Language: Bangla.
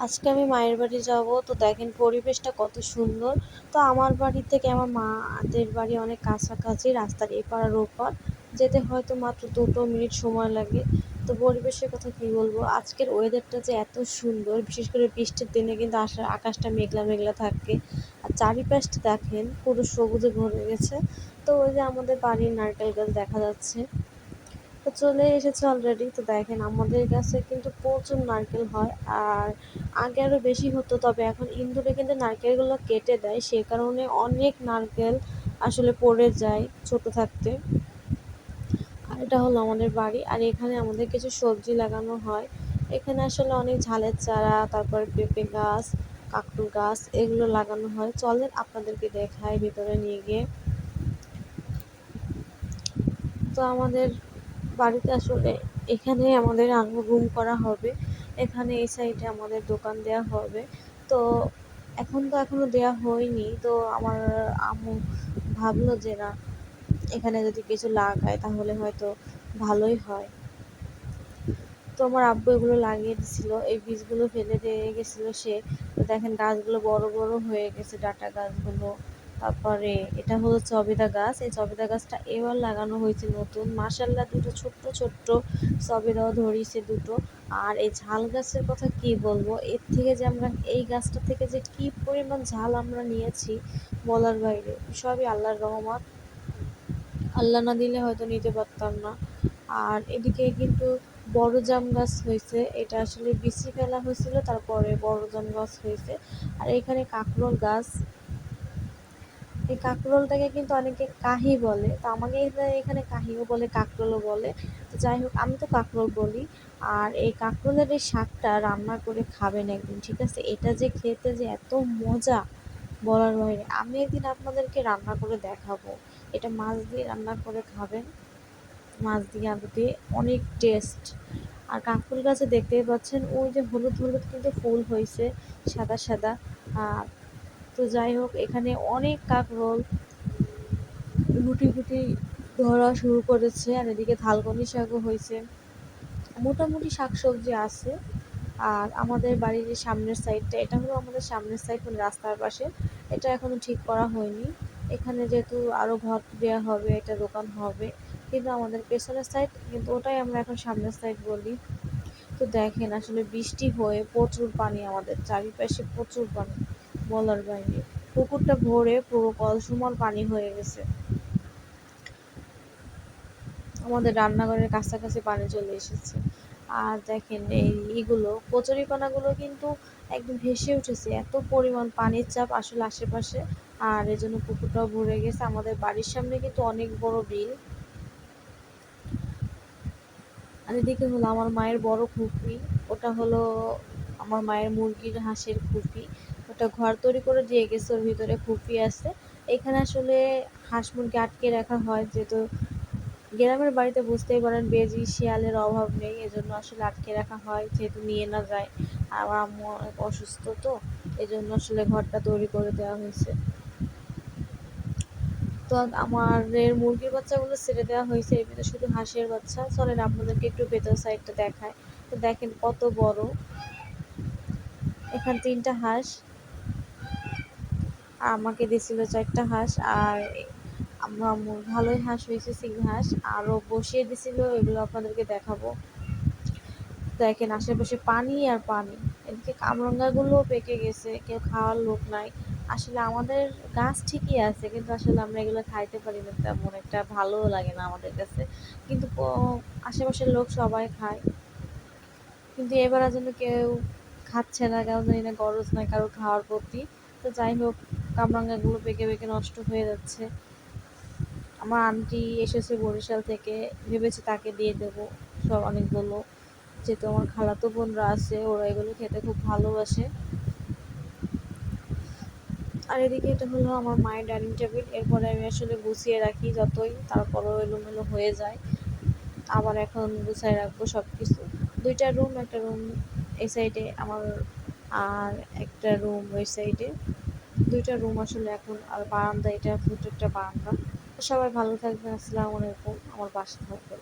আজকে আমি মায়ের বাড়ি যাব, তো দেখেন পরিবেশটা কত সুন্দর। তো আমার বাড়ি থেকে আমার মাদের বাড়ি অনেক কাছাকাছি, রাস্তার এপার আর ওপার যেতে হয়তো মাত্র 2 মিনিট সময় লাগে। তো পরিবেশের কথা কি বলবো, আজকের ওয়েদারটা যে এত সুন্দর, বিশেষ করে বৃষ্টির দিনে কিন্তু আকাশটা মেঘলা মেঘলা থাকে। আর চারিপাশটা দেখেন পুরো সবুজে ভরে গেছে। তো ওই যে আমাদের বাড়ির নারকেল গাছ দেখা যাচ্ছে, তো চলে এসেছে অলরেডি। তো দেখেন আমাদের কাছে কিন্তু প্রচুর নারকেল হয়, আর আগে আরও বেশি হতো, তবে এখন ইঁদুরে কিন্তু নারকেলগুলো কেটে দেয়, সে কারণে অনেক নারকেল আসলে পড়ে যায় ছোট থাকতে। আর এটা হলো আমাদের বাড়ি, আর এখানে আমাদের কিছু সবজি লাগানো হয়। এখানে আসলে অনেক ঝালের চারা, তারপরে পেঁপে গাছ, কাঁকরোল গাছ এগুলো লাগানো হয়। চলেন আপনাদেরকে দেখাই ভিতরে নিয়ে গিয়ে। তো আমাদের বাড়িতে আসলে এখানে আমাদের আরও রুম করা হবে। এখানে এই সাইডে আমাদের দোকান দেওয়া হবে। তো এখনো দেওয়া হয়নি। তো আমার আম্মু ভাবলো যে না, এখানে যদি কিছু লাগায় তাহলে হয়তো ভালোই হয়। তো আমার আব্বু এগুলো লাগিয়ে দিছিল, এই বীজগুলো ফেলে দিয়ে গেছিলো সে। তো দেখেন গাছগুলো বড় বড় হয়ে গেছে, ডাঁটা গাছগুলো। তারপরে এটা হলো সবেদা গাছ, এই সবেদা গাছটা এবার লাগানো হয়েছে নতুন, মাশাআল্লাহ দুটো ছোট্ট ছোট্ট সবেদাও ধরিয়েছে দুটো। আর এই ঝাল গাছের কথা কি বলবো, এর থেকে যে আমরা এই গাছটা থেকে যে কি পরিমাণ ঝাল আমরা নিয়েছি বলার বাইরে, সবই আল্লাহর রহমত। আল্লাহ না দিলে হয়তো নিতে পারতাম না। আর এদিকে কিন্তু বড় জাম গাছ হয়েছে, এটা আসলে বিচি ফেলা হয়েছিল, তারপরে বড় জাম গাছ হয়েছে। আর এখানে কাঁকরোল গাছ, এই কাঁকরোলটাকে কিন্তু অনেকে কাহি বলে, তো আমাকে এখানে কাহিও বলে, কাঁকরোলও বলে। তো যাই হোক, আমি তো কাঁকরোল বলি। আর এই কাঁকরোলের এই শাকটা রান্না করে খাবেন একদিন, ঠিক আছে? এটা যে খেতে যে এত মজা বলার বাইরে। আমি একদিন আপনাদেরকে রান্না করে দেখাবো। এটা মাছ দিয়ে রান্না করে খাবেন, মাছ দিয়ে আলু দিয়ে, অনেক টেস্ট। আর কাঁকরোল গাছে দেখতেই পাচ্ছেন ওই যে হলুদ হলুদ কিন্তু ফুল হয়েছে, সাদা সাদা। আর তো যাই হোক, এখানে অনেক কাঁকরোল গুটি গুটি ধরা শুরু করেছে। আর এদিকে থালকুনি শাকও হয়েছে, মোটামুটি শাকসবজি আছে। আর আমাদের বাড়ির যে সামনের সাইডটা, এটা হলো আমাদের সামনের সাইড, মানে রাস্তার পাশে। এটা এখনো ঠিক করা হয়নি। এখানে যেহেতু আরো ঘর দেওয়া হবে, এটা দোকান হবে, কিন্তু আমাদের পেছনের সাইড কিন্তু ওটাই আমরা এখন সামনের সাইড বলি। তো দেখেন আসলে বৃষ্টি হয়ে প্রচুর পানি, আমাদের চারিপাশে প্রচুর পানি বলার বাইরে। পুকুরটা ভরে পুরো কলসুমল পানি হয়ে গেছে, আমাদের রান্নাঘরের কাছাকাছি পানি চলে এসেছে। আর দেখেন এইগুলো কচুরিপানাগুলো কিন্তু একদম ভেসে উঠেছে, এত পরিমাণ পানির চাপ আসলে আশেপাশে। আর এজন্য পুকুরটাও ভরে গেছে। আমাদের বাড়ির সামনে কিন্তু অনেক বড় বিল। আর এদিকে হলো আমার মায়ের বড় খুপি, ওটা হলো আমার মায়ের মুরগির হাঁসের খুপি। ওটা ঘর তৈরি করে দিয়ে গেছে, ওর ভিতরে খুপি আছে। এখানে আসলে হাঁস মুরগি আটকে রাখা হয়, যেহেতু গ্রামের বাড়িতে বুঝতেই পারেন বেজি শিয়ালের অভাব নেই, এজন্য আসলে আটকে রাখা হয়, যেহেতু নিয়ে না যায়। আর আমার আম্মু অনেক অসুস্থ, তো এজন্য আসলে ঘরটা তৈরি করে দেওয়া হয়েছে। তো আমাদের মুরগির বাচ্চাগুলো ছেড়ে দেওয়া হয়েছে, এর ভিতরে শুধু হাঁসের বাচ্চা। চলেন আপনাদেরকে একটু ভেতর সাইডটা দেখায়। তো দেখেন কত বড়, এখানে 3টা হাঁস, আর আমাকে দিছিল 4টা হাঁস। আর আমরা ভালোই হাঁস হয়েছে, সিং হাঁস আরও বসিয়ে দিছিল, এগুলো আপনাদেরকে দেখাবো। দেখেন আশেপাশে পানি আর পানি। এদিকে কামরাঙ্গাগুলো পেকে গেছে, কেউ খাওয়ার লোক নাই। আসলে আমাদের গাছ ঠিকই আছে, কিন্তু আসলে আমরা এগুলো খাইতে পারি না, তেমন একটা ভালোও লাগে না আমাদের কাছে। কিন্তু আশেপাশের লোক সবাই খায়, কিন্তু এবার যেন কেউ খাচ্ছে না, কেউ জানি না গরজ নাই কারো খাওয়ার প্রতি। তো যাই হোক, কামরাঙ্গাগুলো পেকে পেকে নষ্ট হয়ে যাচ্ছে। আমার আন্টি এসেছে বরিশাল থেকে, ভেবেছে তাকে দিয়ে দেবো সব অনেকগুলো, যেহেতু আমার খালাতো বোনরা আছে, ওরা এগুলো খেতে খুব ভালোবাসে। আর এদিকে এটা হলো আমার মায়ের ডাইনিং টেবিল, এরপরে আমি আসলে গুছিয়ে রাখি যতই, তারপরেও এলোমেলো হয়ে যায়। আবার এখন গুছায় রাখবো সব কিছু। 2টা রুম, একটা রুম এই সাইডে আমার, আর একটা রুম ওই সাইডে। 2টা রুম আসলে এখন। আর বারান্দা, এটা ছোট একটা বারান্দা। সবাই ভালো থাকবেন, আসসালামু আলাইকুম, আমার বাসা থাকবেন।